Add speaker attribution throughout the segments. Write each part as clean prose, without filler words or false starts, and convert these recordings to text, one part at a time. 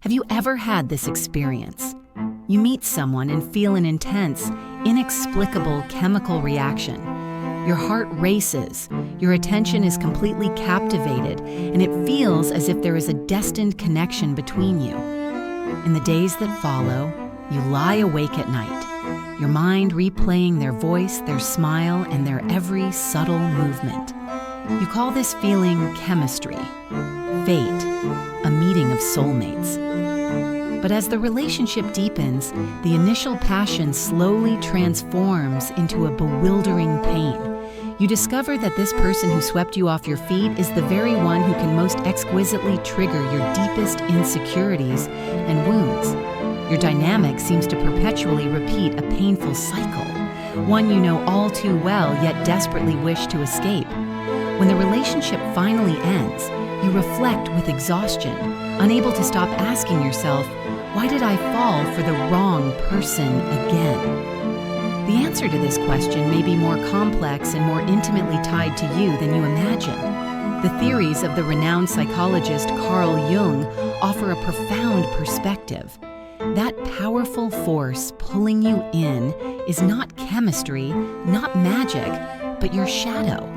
Speaker 1: Have you ever had this experience? You meet someone and feel an intense, inexplicable chemical reaction. Your heart races, your attention is completely captivated, and it feels as if there is a destined connection between you. In the days that follow, you lie awake at night, your mind replaying their voice, their smile, and their every subtle movement. You call this feeling chemistry, fate, a meeting of soulmates. But as the relationship deepens, the initial passion slowly transforms into a bewildering pain. You discover that this person who swept you off your feet is the very one who can most exquisitely trigger your deepest insecurities and wounds. Your dynamic seems to perpetually repeat a painful cycle, one you know all too well yet desperately wish to escape. When the relationship finally ends, you reflect with exhaustion, unable to stop asking yourself, why did I fall for the wrong person again? The answer to this question may be more complex and more intimately tied to you than you imagine. The theories of the renowned psychologist Carl Jung offer a profound perspective. That powerful force pulling you in is not chemistry, not magic, but your shadow,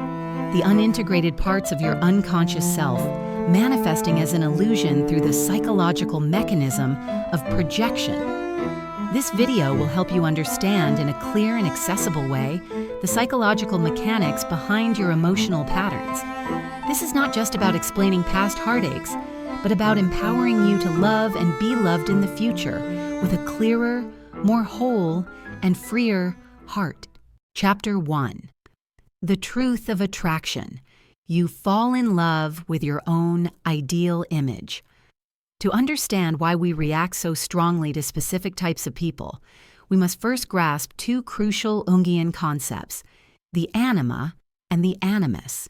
Speaker 1: the unintegrated parts of your unconscious self, manifesting as an illusion through the psychological mechanism of projection. This video will help you understand in a clear and accessible way the psychological mechanics behind your emotional patterns. This is not just about explaining past heartaches, but about empowering you to love and be loved in the future with a clearer, more whole, and freer heart. Chapter 1. The Truth of Attraction. You fall in love with your own ideal image. To understand why we react so strongly to specific types of people, we must first grasp two crucial Jungian concepts, the anima and the animus.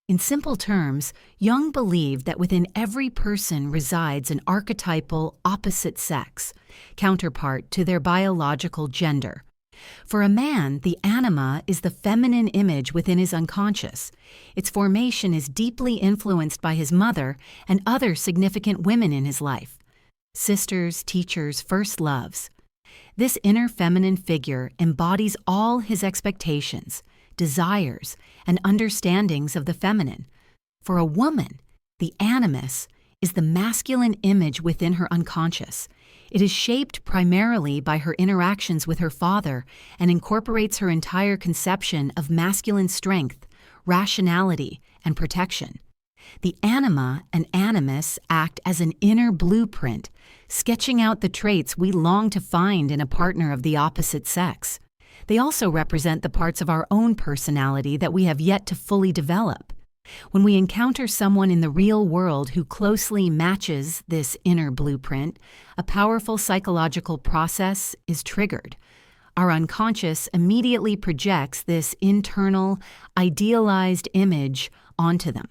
Speaker 1: In simple terms, Jung believed that within every person resides an archetypal opposite sex, counterpart to their biological gender. For a man, the anima is the feminine image within his unconscious. Its formation is deeply influenced by his mother and other significant women in his life, sisters, teachers, first loves. This inner feminine figure embodies all his expectations, desires, and understandings of the feminine. For a woman, the animus is the masculine image within her unconscious. It is shaped primarily by her interactions with her father and incorporates her entire conception of masculine strength, rationality, and protection. The anima and animus act as an inner blueprint, sketching out the traits we long to find in a partner of the opposite sex. They also represent the parts of our own personality that we have yet to fully develop. When we encounter someone in the real world who closely matches this inner blueprint, a powerful psychological process is triggered. Our unconscious immediately projects this internal, idealized image onto them.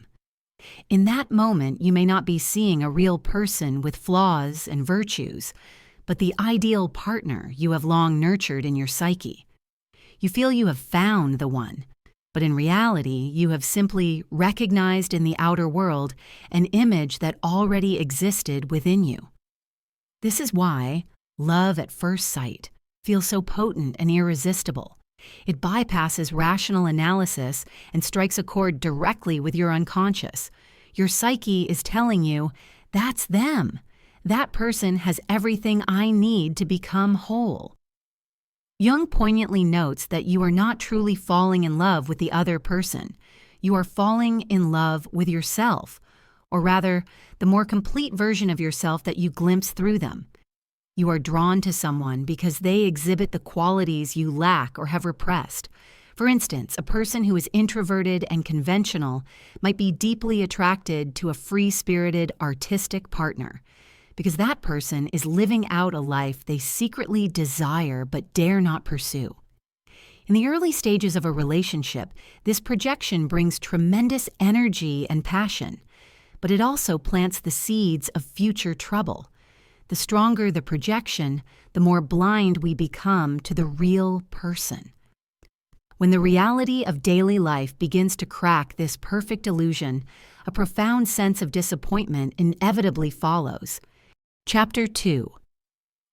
Speaker 1: In that moment, you may not be seeing a real person with flaws and virtues, but the ideal partner you have long nurtured in your psyche. You feel you have found the one, but in reality, you have simply recognized in the outer world an image that already existed within you. This is why love at first sight feels so potent and irresistible. It bypasses rational analysis and strikes a chord directly with your unconscious. Your psyche is telling you, that's them. That person has everything I need to become whole. Jung poignantly notes that you are not truly falling in love with the other person. You are falling in love with yourself, or rather, the more complete version of yourself that you glimpse through them. You are drawn to someone because they exhibit the qualities you lack or have repressed. For instance, a person who is introverted and conventional might be deeply attracted to a free-spirited, artistic partner, because that person is living out a life they secretly desire but dare not pursue. In the early stages of a relationship, this projection brings tremendous energy and passion, but it also plants the seeds of future trouble. The stronger the projection, the more blind we become to the real person. When the reality of daily life begins to crack this perfect illusion, a profound sense of disappointment inevitably follows. Chapter 2.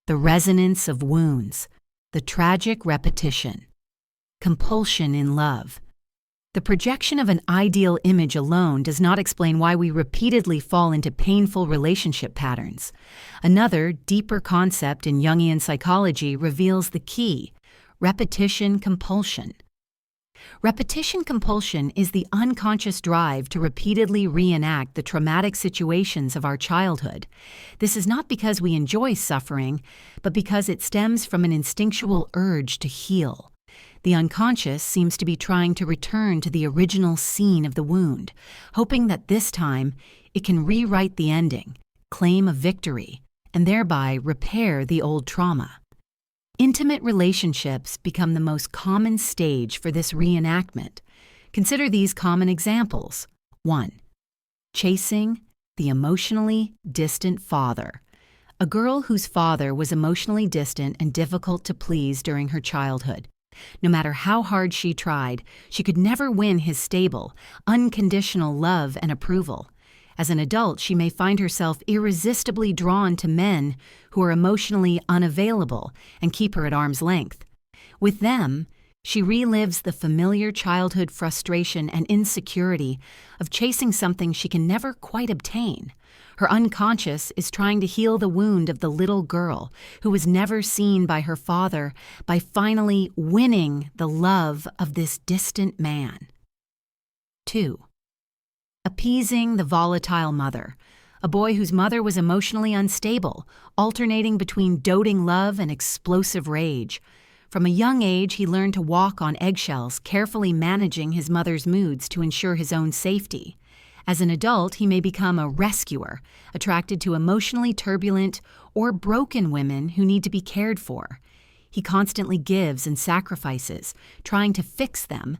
Speaker 1: The Resonance of Wounds, the Tragic Repetition, Compulsion in Love. The projection of an ideal image alone does not explain why we repeatedly fall into painful relationship patterns. Another, deeper concept in Jungian psychology reveals the key: repetition compulsion. Repetition compulsion is the unconscious drive to repeatedly reenact the traumatic situations of our childhood. This is not because we enjoy suffering, but because it stems from an instinctual urge to heal. The unconscious seems to be trying to return to the original scene of the wound, hoping that this time it can rewrite the ending, claim a victory, and thereby repair the old trauma. Intimate relationships become the most common stage for this reenactment. Consider these common examples. 1. Chasing the emotionally distant father. A girl whose father was emotionally distant and difficult to please during her childhood. No matter how hard she tried, she could never win his stable, unconditional love and approval. As an adult, she may find herself irresistibly drawn to men who are emotionally unavailable and keep her at arm's length. With them, she relives the familiar childhood frustration and insecurity of chasing something she can never quite obtain. Her unconscious is trying to heal the wound of the little girl who was never seen by her father by finally winning the love of this distant man. 2. Appeasing the volatile mother. A boy whose mother was emotionally unstable, alternating between doting love and explosive rage. From a young age, he learned to walk on eggshells, carefully managing his mother's moods to ensure his own safety. As an adult, he may become a rescuer, attracted to emotionally turbulent or broken women who need to be cared for. He constantly gives and sacrifices, trying to fix them,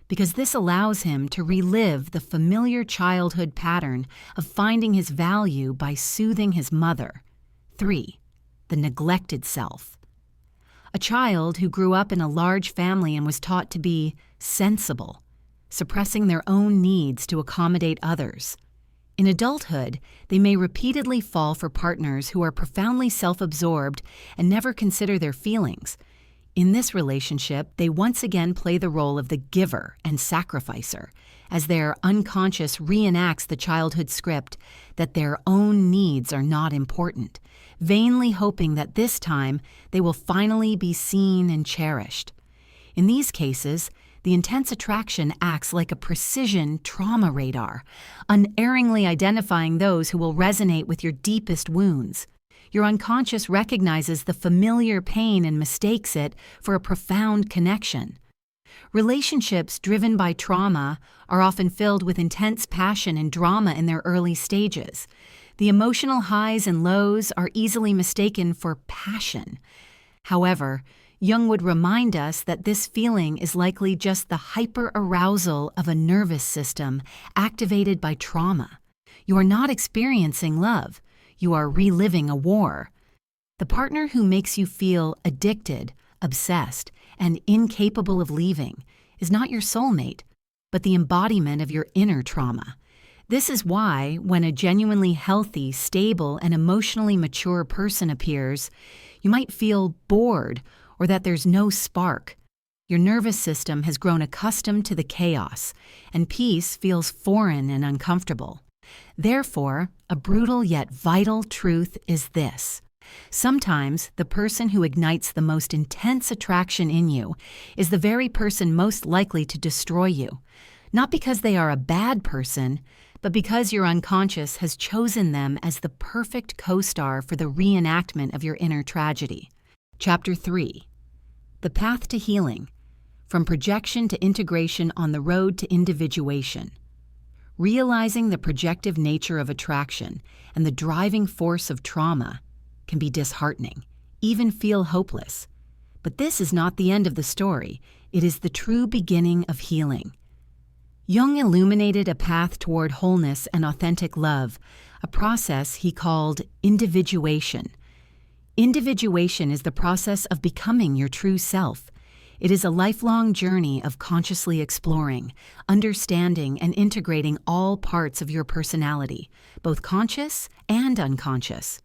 Speaker 1: because this allows him to relive the familiar childhood pattern of finding his value by soothing his mother. 3. The neglected self. A child who grew up in a large family and was taught to be sensible, suppressing their own needs to accommodate others. In adulthood, they may repeatedly fall for partners who are profoundly self-absorbed and never consider their feelings. In this relationship, they once again play the role of the giver and sacrificer, as their unconscious reenacts the childhood script that their own needs are not important, vainly hoping that this time they will finally be seen and cherished. In these cases, the intense attraction acts like a precision trauma radar, unerringly identifying those who will resonate with your deepest wounds. Your unconscious recognizes the familiar pain and mistakes it for a profound connection. Relationships driven by trauma are often filled with intense passion and drama in their early stages. The emotional highs and lows are easily mistaken for passion. However, Jung would remind us that this feeling is likely just the hyper-arousal of a nervous system activated by trauma. You are not experiencing love. You are reliving a war. The partner who makes you feel addicted, obsessed, and incapable of leaving is not your soulmate, but the embodiment of your inner trauma. This is why, when a genuinely healthy, stable, and emotionally mature person appears, you might feel bored or that there's no spark. Your nervous system has grown accustomed to the chaos, and peace feels foreign and uncomfortable. Therefore, a brutal yet vital truth is this: sometimes the person who ignites the most intense attraction in you is the very person most likely to destroy you, not because they are a bad person, but because your unconscious has chosen them as the perfect co-star for the reenactment of your inner tragedy. Chapter 3. The Path to Healing, from Projection to Integration on the Road to Individuation. Realizing the projective nature of attraction and the driving force of trauma can be disheartening, even feel hopeless. But this is not the end of the story. It is the true beginning of healing. Jung illuminated a path toward wholeness and authentic love, a process he called individuation. Individuation is the process of becoming your true self. It is a lifelong journey of consciously exploring, understanding, and integrating all parts of your personality, both conscious and unconscious.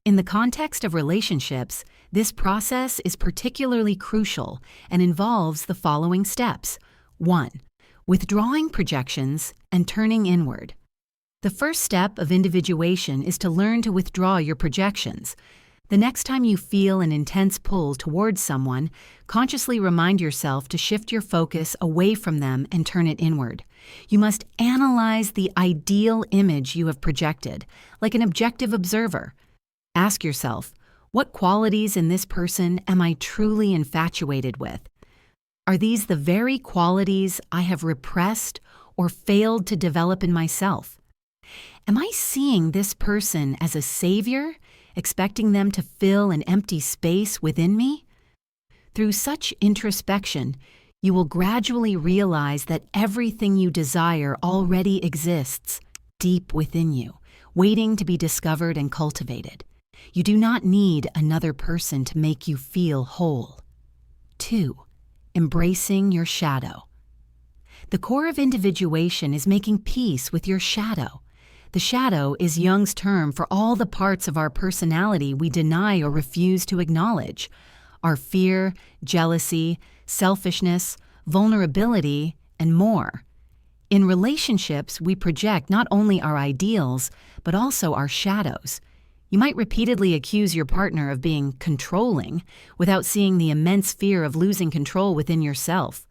Speaker 1: In the context of relationships, this process is particularly crucial and involves the following steps. 1. Withdrawing projections and turning inward. The first step of individuation is to learn to withdraw your projections. The next time you feel an intense pull towards someone, consciously remind yourself to shift your focus away from them and turn it inward. You must analyze the ideal image you have projected, like an objective observer. Ask yourself, what qualities in this person am I truly infatuated with? Are these the very qualities I have repressed or failed to develop in myself? Am I seeing this person as a savior, expecting them to fill an empty space within me? Through such introspection, you will gradually realize that everything you desire already exists deep within you, waiting to be discovered and cultivated. You do not need another person to make you feel whole. 2. Embracing your shadow. The core of individuation is making peace with your shadow. The shadow is Jung's term for all the parts of our personality we deny or refuse to acknowledge. Our fear, jealousy, selfishness, vulnerability, and more. In relationships, we project not only our ideals, but also our shadows. You might repeatedly accuse your partner of being controlling without seeing the immense fear of losing control within yourself.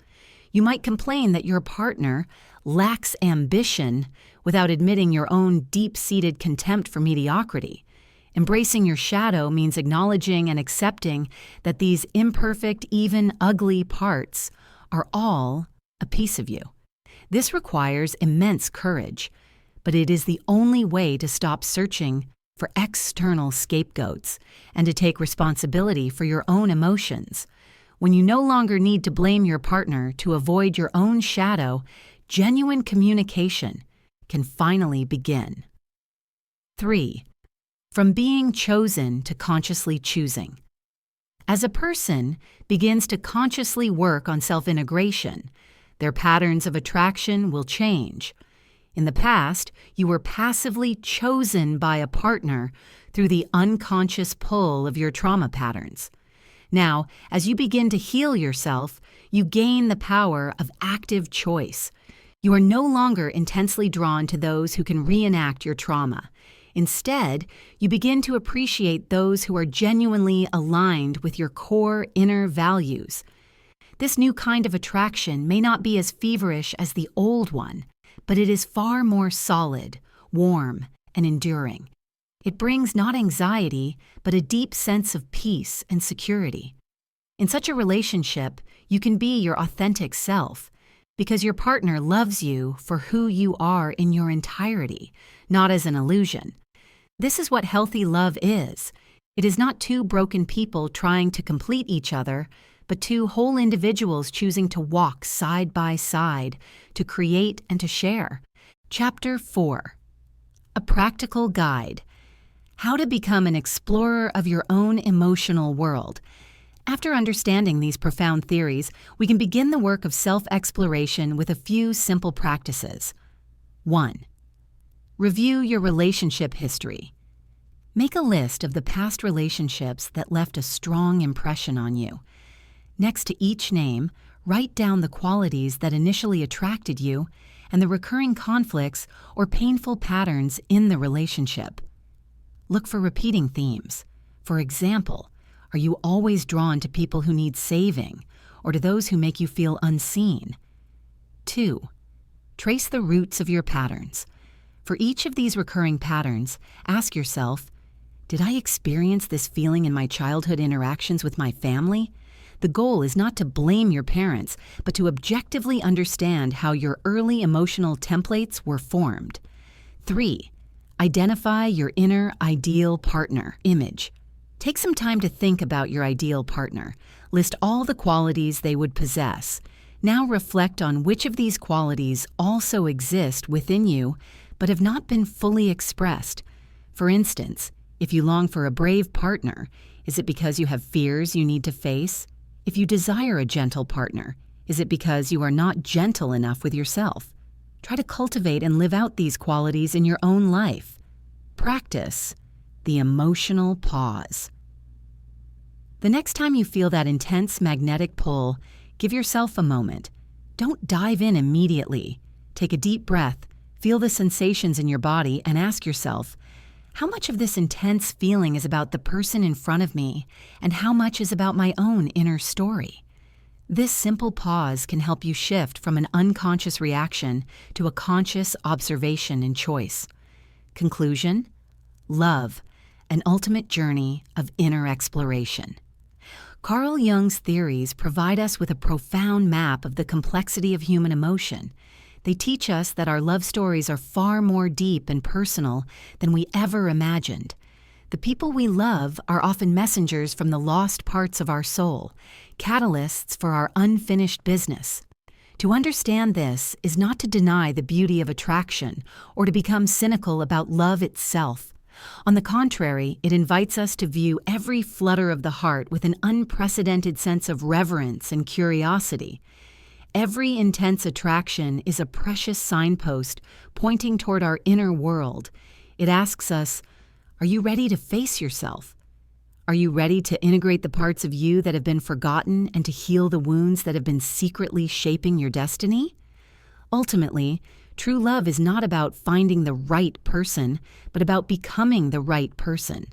Speaker 1: You might complain that your partner lacks ambition without admitting your own deep-seated contempt for mediocrity. Embracing your shadow means acknowledging and accepting that these imperfect, even ugly parts are all a piece of you. This requires immense courage, but it is the only way to stop searching for external scapegoats and to take responsibility for your own emotions. When you no longer need to blame your partner to avoid your own shadow, genuine communication can finally begin. 3. From being chosen to consciously choosing. As a person begins to consciously work on self-integration, their patterns of attraction will change. In the past, you were passively chosen by a partner through the unconscious pull of your trauma patterns. Now, as you begin to heal yourself, you gain the power of active choice. You are no longer intensely drawn to those who can reenact your trauma. Instead, you begin to appreciate those who are genuinely aligned with your core inner values. This new kind of attraction may not be as feverish as the old one, but it is far more solid, warm, and enduring. It brings not anxiety, but a deep sense of peace and security. In such a relationship, you can be your authentic self, because your partner loves you for who you are in your entirety, not as an illusion. This is what healthy love is. It is not two broken people trying to complete each other, but two whole individuals choosing to walk side by side, to create and to share. Chapter 4. A Practical Guide. How to become an explorer of your own emotional world. After understanding these profound theories, we can begin the work of self-exploration with a few simple practices. 1. Review your relationship history. Make a list of the past relationships that left a strong impression on you. Next to each name, write down the qualities that initially attracted you and the recurring conflicts or painful patterns in the relationship. Look for repeating themes. For example, are you always drawn to people who need saving or to those who make you feel unseen? 2. Trace the roots of your patterns. For each of these recurring patterns, ask yourself, did I experience this feeling in my childhood interactions with my family? The goal is not to blame your parents, but to objectively understand how your early emotional templates were formed. 3. Identify your inner ideal partner image. Take some time to think about your ideal partner. List all the qualities they would possess. Now reflect on which of these qualities also exist within you, but have not been fully expressed. For instance, if you long for a brave partner, is it because you have fears you need to face? If you desire a gentle partner, is it because you are not gentle enough with yourself? Try to cultivate and live out these qualities in your own life. Practice. the emotional pause. The next time you feel that intense magnetic pull, give yourself a moment. Don't dive in immediately. Take a deep breath, feel the sensations in your body, and ask yourself, how much of this intense feeling is about the person in front of me, and how much is about my own inner story? This simple pause can help you shift from an unconscious reaction to a conscious observation and choice. Conclusion: love, an ultimate journey of inner exploration. Carl Jung's theories provide us with a profound map of the complexity of human emotion. They teach us that our love stories are far more deep and personal than we ever imagined. The people we love are often messengers from the lost parts of our soul, catalysts for our unfinished business. To understand this is not to deny the beauty of attraction or to become cynical about love itself. On the contrary, it invites us to view every flutter of the heart with an unprecedented sense of reverence and curiosity. Every intense attraction is a precious signpost pointing toward our inner world. It asks us, are you ready to face yourself? Are you ready to integrate the parts of you that have been forgotten and to heal the wounds that have been secretly shaping your destiny? Ultimately, true love is not about finding the right person, but about becoming the right person.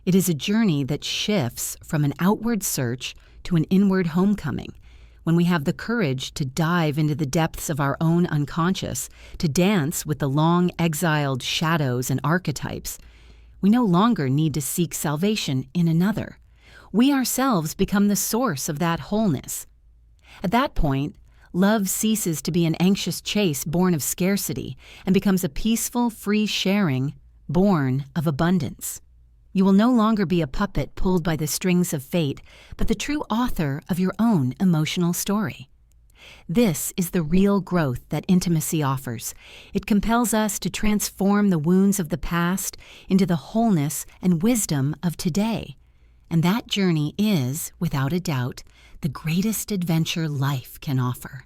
Speaker 1: It is a journey that shifts from an outward search to an inward homecoming. When we have the courage to dive into the depths of our own unconscious, to dance with the long exiled shadows and archetypes, we no longer need to seek salvation in another. We ourselves become the source of that wholeness. At that point, love ceases to be an anxious chase born of scarcity and becomes a peaceful, free sharing born of abundance. You will no longer be a puppet pulled by the strings of fate, but the true author of your own emotional story. This is the real growth that intimacy offers. It compels us to transform the wounds of the past into the wholeness and wisdom of today. And that journey is, without a doubt, the greatest adventure life can offer.